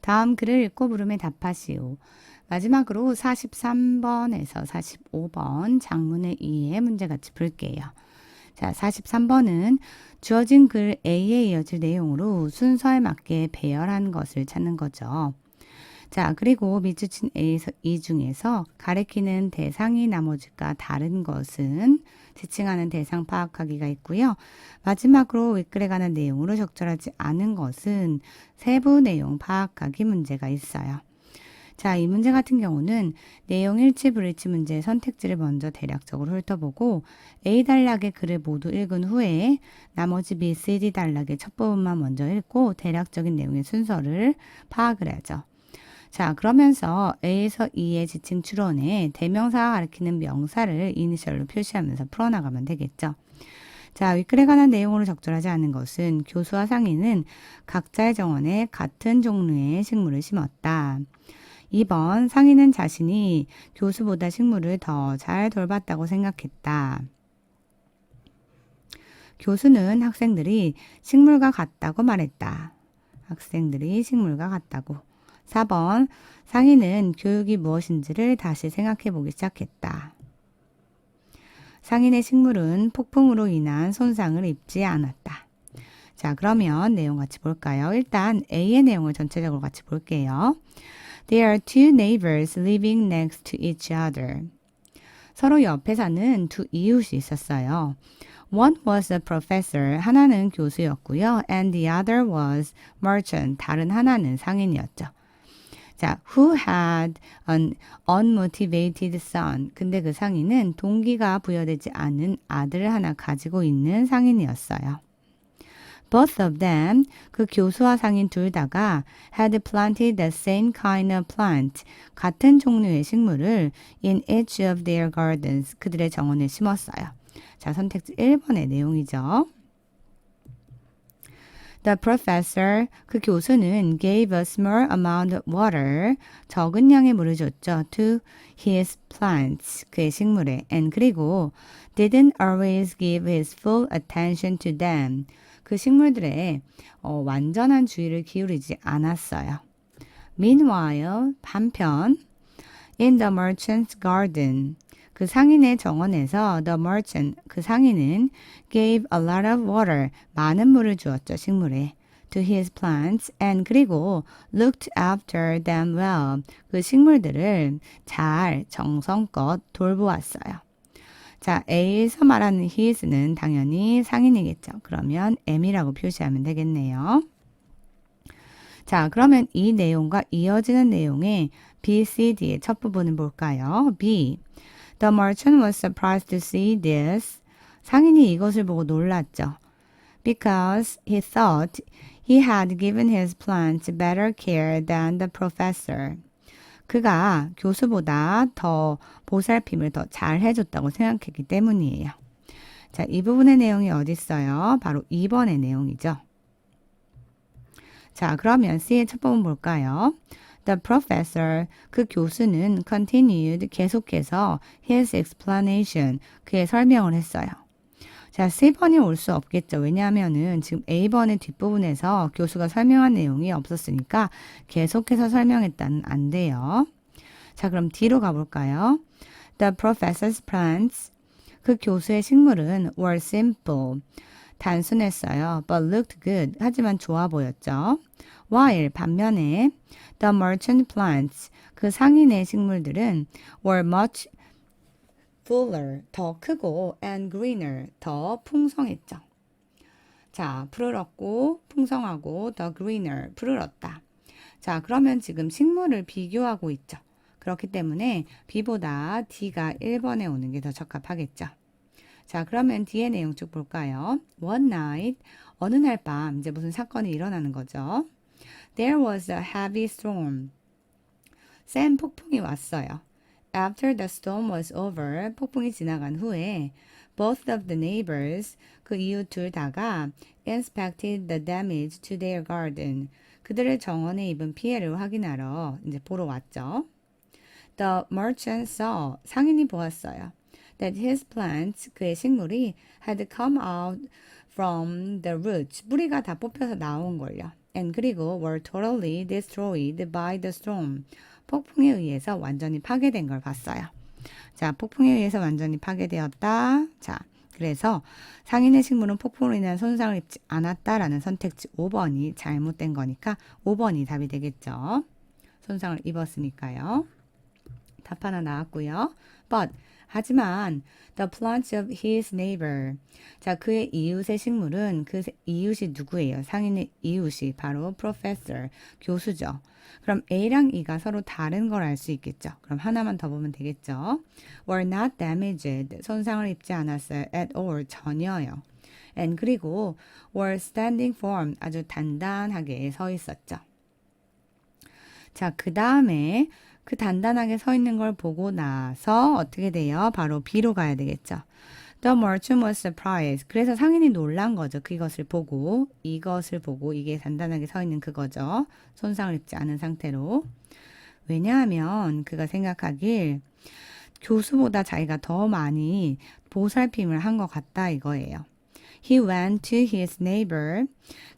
다음 글을 읽고 물음에 답하시오. 마지막으로 43번에서 45번 장문의 2의 문제 같이 볼게요. 자, 43번은 주어진 글 A에 이어질 내용으로 순서에 맞게 배열한 것을 찾는 거죠. 자, 그리고 밑줄친 A에서 이 중에서 가리키는 대상이 나머지가 다른 것은 지칭하는 대상 파악하기가 있고요. 마지막으로 윗글에 관한 내용으로 적절하지 않은 것은 세부 내용 파악하기 문제가 있어요. 자, 이 문제 같은 경우는 내용 일치 불일치 문제의 선택지를 먼저 대략적으로 훑어보고 A 단락의 글을 모두 읽은 후에 나머지 B, C, D 단락의 첫 부분만 먼저 읽고 대략적인 내용의 순서를 파악을 하죠. 자, 그러면서 A에서 E의 지칭 추론에 대명사가 가리키는 명사를 이니셜로 표시하면서 풀어나가면 되겠죠. 자, 윗글에 관한 내용으로 적절하지 않은 것은 교수와 상인은 각자의 정원에 같은 종류의 식물을 심었다. 2번, 상인은 자신이 교수보다 식물을 더 잘 돌봤다고 생각했다. 교수는 학생들이 식물과 같다고 말했다. 학생들이 식물과 같다고. 4번, 상인은 교육이 무엇인지를 다시 생각해 보기 시작했다. 상인의 식물은 폭풍으로 인한 손상을 입지 않았다. 자, 그러면 내용 같이 볼까요? 일단 A의 내용을 전체적으로 같이 볼게요. There are two neighbors living next to each other. 서로 옆에 사는 두 이웃이 있었어요. One was a professor, 하나는 교수였고요. And the other was merchant, 다른 하나는 상인이었죠. 자, who had an unmotivated son. 근데 그 상인은 동기가 부여되지 않은 아들을 하나 가지고 있는 상인이었어요. Both of them, 그 교수와 상인 둘 다가 had planted the same kind of plant, 같은 종류의 식물을 in each of their gardens, 그들의 정원에 심었어요. 자, 선택지 1번의 내용이죠. The professor, 그 교수는 gave a small amount of water, 적은 양의 물을 줬죠. To his plants, 그의 식물에. And 그리고 didn't always give his full attention to them. 그 식물들에 완전한 주의를 기울이지 않았어요. Meanwhile, 한편 in the merchant's garden, 그 상인의 정원에서 the merchant, 그 상인은 gave a lot of water, 많은 물을 주었죠, 식물에. to his plants and 그리고 looked after them well, 그 식물들을 잘 정성껏 돌보았어요. 자, A에서 말하는 his는 당연히 상인이겠죠. 그러면 M이라고 표시하면 되겠네요. 자, 그러면 이 내용과 이어지는 내용의 B, C, D의 첫 부분을 볼까요? B. The merchant was surprised to see this. 상인이 이것을 보고 놀랐죠. Because he thought he had given his plants better care than the professor. 그가 교수보다 더 보살핌을 더 잘 해줬다고 생각했기 때문이에요. 자, 이 부분의 내용이 어디 있어요? 바로 2번의 내용이죠. 자, 그러면 C의 첫 부분 볼까요? The professor, 그 교수는 continued, 계속해서 his explanation, 그의 설명을 했어요. 자, C번이 올 수 없겠죠. 왜냐하면은 지금 A번의 뒷부분에서 교수가 설명한 내용이 없었으니까 계속해서 설명했다는 안 돼요. 자, 그럼 D로 가볼까요? The professor's plants, 그 교수의 식물은 were simple, 단순했어요. But looked good, 하지만 좋아 보였죠. While 반면에 the merchant plants, 그 상인의 식물들은 were much fuller, 더 크고 and greener, 더 풍성했죠. 자, 푸르렀고 풍성하고 the greener, 푸르렀다. 자, 그러면 지금 식물을 비교하고 있죠. 그렇기 때문에 B보다 D가 1번에 오는 게 더 적합하겠죠. 자, 그러면 D의 내용 쭉 볼까요? One night, 어느 날 밤, 이제 무슨 사건이 일어나는 거죠. There was a heavy storm. 센 폭풍이 왔어요. After the storm was over, 폭풍이 지나간 후에 both of the neighbors, 그 이웃 둘 다가 inspected the damage to their garden. 그들의 정원에 입은 피해를 확인하러 이제 보러 왔죠. The merchant saw, 상인이 보았어요. That his plants, 그의 식물이 had come out from the roots, 뿌리가 다 뽑혀서 나온 걸요. and 그리고 were totally destroyed by the storm. 폭풍에 의해서 완전히 파괴된 걸 봤어요. 자, 폭풍에 의해서 완전히 파괴되었다. 자, 그래서 상인의 식물은 폭풍으로 인한 손상을 입지 않았다라는 선택지 5번이 잘못된 거니까 5번이 답이 되겠죠. 손상을 입었으니까요. 답 하나 나왔고요. But 하지만 the plants of his neighbor. 자, 그의 이웃의 식물은 그 이웃이 누구예요? 상인의 이웃이 바로 professor, 교수죠. 그럼 A랑 E가 서로 다른 걸 알 수 있겠죠. 그럼 하나만 더 보면 되겠죠. were not damaged. 손상을 입지 않았어요. at all. 전혀요. and 그리고 were standing firm. 아주 단단하게 서 있었죠. 자, 그 다음에 그 단단하게 서 있는 걸 보고 나서 어떻게 돼요? 바로 B로 가야 되겠죠. The merchant was surprised. 그래서 상인이 놀란 거죠. 이것을 보고 이게 단단하게 서 있는 그거죠. 손상을 입지 않은 상태로. 왜냐하면 그가 생각하길 교수보다 자기가 더 많이 보살핌을 한 것 같다 이거예요. He went to his neighbor.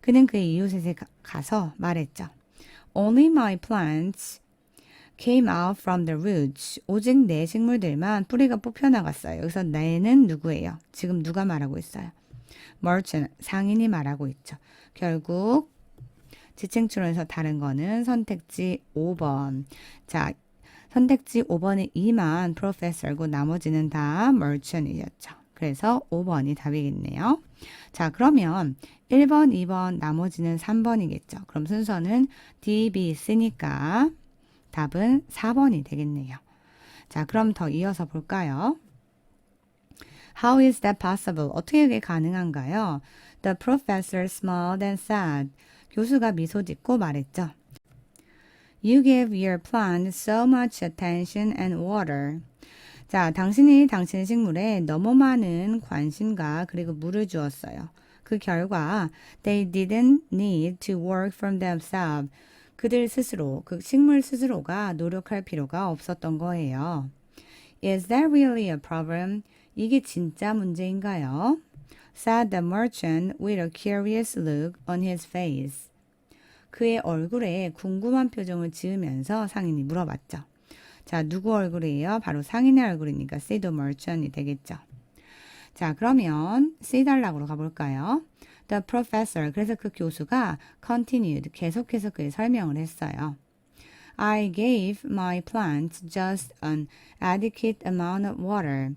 그는 그의 이웃에 가서 말했죠. Only my plants came out from the roots. 오직 내 식물들만 뿌리가 뽑혀나갔어요. 여기서 내는 누구예요? 지금 누가 말하고 있어요? merchant, 상인이 말하고 있죠. 결국 지층추론에서 다른 거는 선택지 5번. 자, 선택지 5번의 2만 professor고 나머지는 다 merchant이었죠. 그래서 5번이 답이겠네요. 자, 그러면 1번, 2번, 나머지는 3번이겠죠. 그럼 순서는 D, B, C니까 답은 4번이 되겠네요. 자, 그럼 더 이어서 볼까요? How is that possible? 어떻게 그게 가능한가요? The professor smiled and said. 교수가 미소 짓고 말했죠. You gave your plant so much attention and water. 자, 당신이 당신의 식물에 너무 많은 관심과 그리고 물을 주었어요. 그 결과 they didn't need to work from themselves. 그들 스스로, 그 식물 스스로가 노력할 필요가 없었던 거예요. Is that really a problem? 이게 진짜 문제인가요? said the merchant with a curious look on his face. 그의 얼굴에 궁금한 표정을 지으면서 상인이 물어봤죠. 자, 누구 얼굴이에요? 바로 상인의 얼굴이니까 see the merchant이 되겠죠. 자, 그러면 C 단락으로 가볼까요? The professor, 그래서 그 교수가 continued, 계속해서 그의 설명을 했어요. I gave my plants just an adequate amount of water.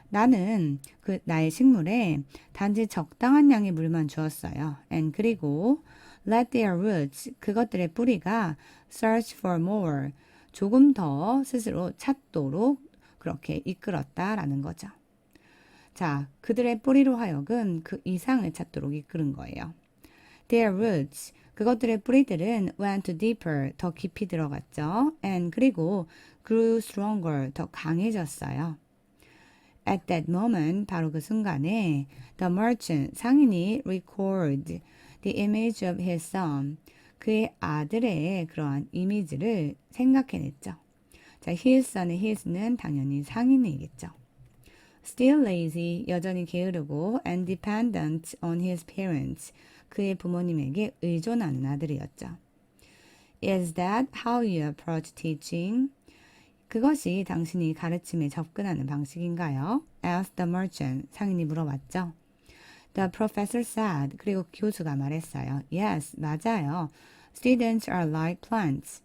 나는 나의 식물에 단지 적당한 양의 물만 주었어요. And 그리고 let their roots, 그것들의 뿌리가 search for more, 조금 더 스스로 찾도록 그렇게 이끌었다라는 거죠. 자, 그들의 뿌리로 하여금 그 이상을 찾도록 이끄는 거예요. Their roots, 그것들의 뿌리들은 went deeper, 더 깊이 들어갔죠. And 그리고 grew stronger, 더 강해졌어요. At that moment, 바로 그 순간에 the merchant, 상인이 recalled the image of his son, 그의 아들의 그러한 이미지를 생각해냈죠. 자, his son의 his는 당연히 상인이겠죠. Still lazy, 여전히 게으르고 and dependent on his parents, 그의 부모님에게 의존하는 아들이었죠. Is that how you approach teaching? 그것이 당신이 가르침에 접근하는 방식인가요? asked the merchant, 상인이 물어봤죠. The professor said, 그리고 교수가 말했어요. Yes, 맞아요. Students are like plants.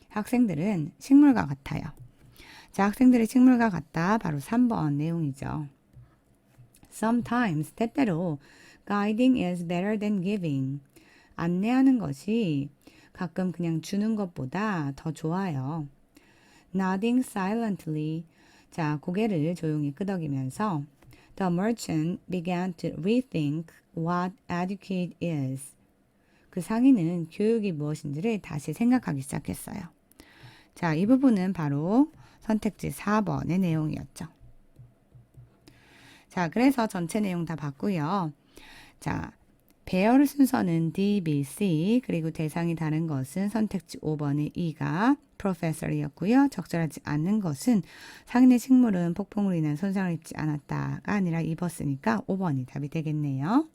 학생들은 식물과 같아요. 자, 학생들이 식물과 같다. 바로 3번 내용이죠. Sometimes, 때때로 guiding is better than giving. 안내하는 것이 가끔 그냥 주는 것보다 더 좋아요. Nodding silently. 자, 고개를 조용히 끄덕이면서 The merchant began to rethink what educate is. 그 상인은 교육이 무엇인지를 다시 생각하기 시작했어요. 자, 이 부분은 바로 선택지 4번의 내용이었죠. 자, 그래서 전체 내용 다 봤고요. 자, 배열 순서는 D, B, C, 그리고 대상이 다른 것은 선택지 5번의 E가 professor이었고요. 적절하지 않는 것은 상인의 식물은 폭풍으로 인한 손상을 입지 않았다가 아니라 입었으니까 5번이 답이 되겠네요.